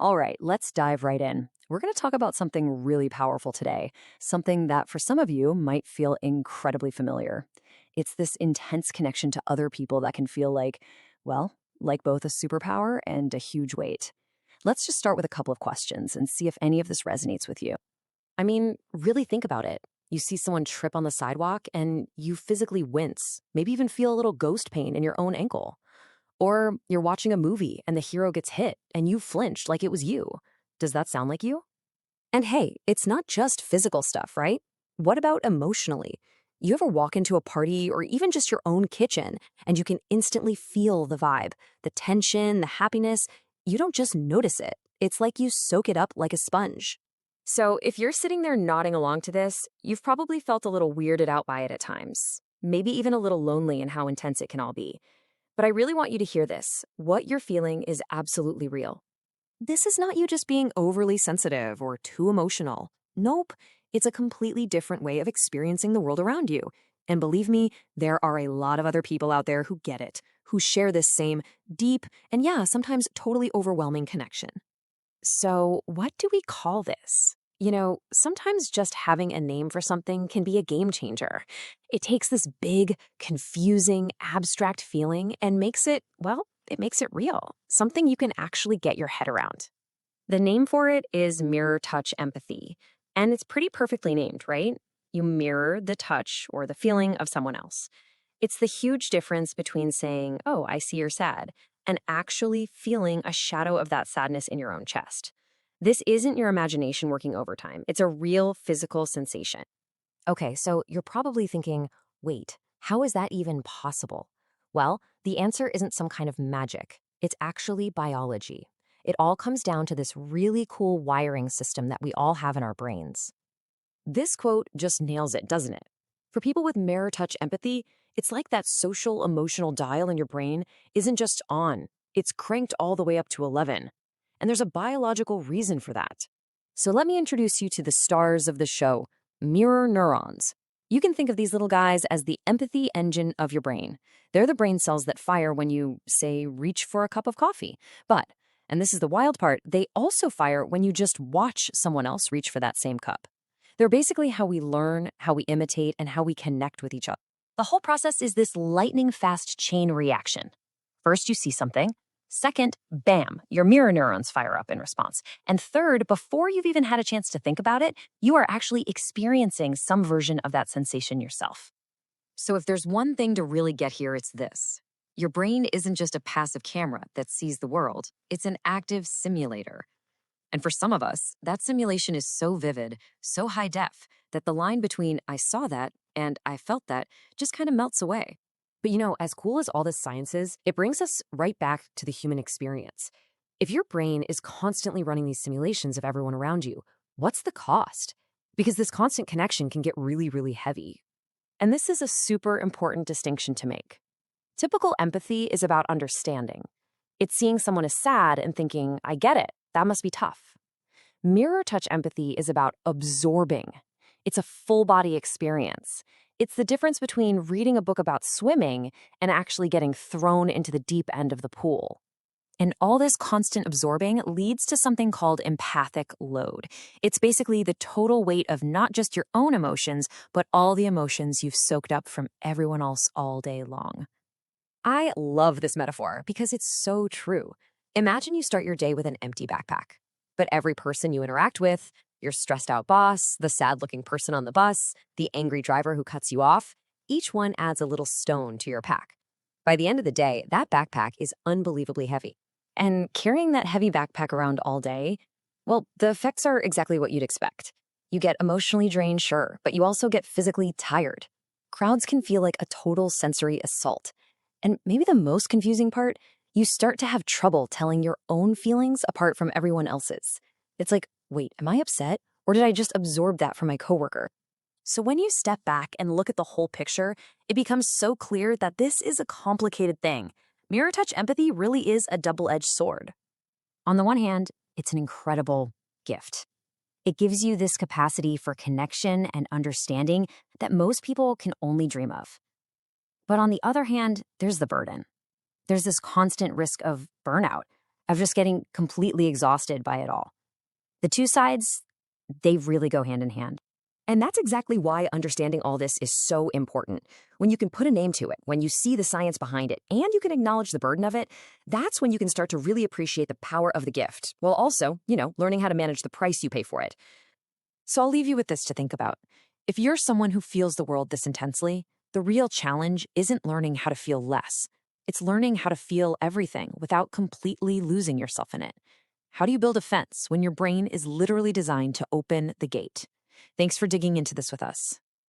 All right, let's dive right in. We're going to talk about something really powerful today, something that for some of you might feel incredibly familiar. It's this intense connection to other people that can feel like both a superpower and a huge weight. Let's just start with a couple of questions and see if any of this resonates with you. I mean, really think about it. You see someone trip on the sidewalk and you physically wince, maybe even feel a little ghost pain in your own ankle. Or you're watching a movie and the hero gets hit and you flinched like it was you. Does that sound like you? And hey, it's not just physical stuff, right? What about emotionally? You ever walk into a party or even just your own kitchen and you can instantly feel the vibe, the tension, the happiness? You don't just notice it. It's like you soak it up like a sponge. So, if you're sitting there nodding along to this, you've probably felt a little weirded out by it at times, maybe even a little lonely in how intense it can all be. But I really want you to hear this. What you're feeling is absolutely real. This is not you just being overly sensitive or too emotional. Nope, it's a completely different way of experiencing the world around you. And believe me, there are a lot of other people out there who get it, who share this same deep and, yeah, sometimes totally overwhelming connection. So, what do we call this? Sometimes just having a name for something can be a game changer. It takes this big, confusing, abstract feeling and it makes it real, something you can actually get your head around. The name for it is mirror touch empathy, and it's pretty perfectly named, right? You mirror the touch or the feeling of someone else. It's the huge difference between saying, "Oh, I see you're sad," and actually feeling a shadow of that sadness in your own chest. This isn't your imagination working overtime. It's a real physical sensation. Okay, so you're probably thinking, wait, how is that even possible? Well, the answer isn't some kind of magic. It's actually biology. It all comes down to this really cool wiring system that we all have in our brains. This quote just nails it, doesn't it? For people with mirror touch empathy, it's like that social emotional dial in your brain isn't just on, it's cranked all the way up to 11. And there's a biological reason for that. So let me introduce you to the stars of the show, mirror neurons. You can think of these little guys as the empathy engine of your brain. They're the brain cells that fire when you, say, reach for a cup of coffee. But, and this is the wild part, they also fire when you just watch someone else reach for that same cup. They're basically how we learn, how we imitate, and how we connect with each other. The whole process is this lightning fast chain reaction. First, you see something. Second, bam, your mirror neurons fire up in response. And third, before you've even had a chance to think about it, you are actually experiencing some version of that sensation yourself. So if there's one thing to really get here, it's this. Your brain isn't just a passive camera that sees the world. It's an active simulator. And for some of us, that simulation is so vivid, so high def, that the line between I saw that and I felt that just kind of melts away. But as cool as all this science is, it brings us right back to the human experience. If your brain is constantly running these simulations of everyone around you, what's the cost? Because this constant connection can get really, really heavy. And this is a super important distinction to make. Typical empathy is about understanding. It's seeing someone as sad and thinking, I get it, that must be tough. Mirror touch empathy is about absorbing. It's a full body experience. It's the difference between reading a book about swimming and actually getting thrown into the deep end of the pool. And all this constant absorbing leads to something called empathic load. It's basically the total weight of not just your own emotions, but all the emotions you've soaked up from everyone else all day long. I love this metaphor because it's so true. Imagine you start your day with an empty backpack, but every person you interact with, your stressed out boss, the sad looking person on the bus, the angry driver who cuts you off, each one adds a little stone to your pack. By the end of the day, that backpack is unbelievably heavy. And carrying that heavy backpack around all day, well, the effects are exactly what you'd expect. You get emotionally drained, sure, but you also get physically tired. Crowds can feel like a total sensory assault. And maybe the most confusing part, you start to have trouble telling your own feelings apart from everyone else's. It's like, wait, am I upset? Or did I just absorb that from my coworker? So when you step back and look at the whole picture, it becomes so clear that this is a complicated thing. Mirror touch empathy really is a double-edged sword. On the one hand, it's an incredible gift. It gives you this capacity for connection and understanding that most people can only dream of. But on the other hand, there's the burden. There's this constant risk of burnout. of just getting completely exhausted by it all. The two sides, they really go hand in hand. And that's exactly why understanding all this is so important. When you can put a name to it, when you see the science behind it, and you can acknowledge the burden of it, that's when you can start to really appreciate the power of the gift, while also, learning how to manage the price you pay for it. So I'll leave you with this to think about. If you're someone who feels the world this intensely, the real challenge isn't learning how to feel less. It's learning how to feel everything without completely losing yourself in it. How do you build a fence when your brain is literally designed to open the gate? Thanks for digging into this with us.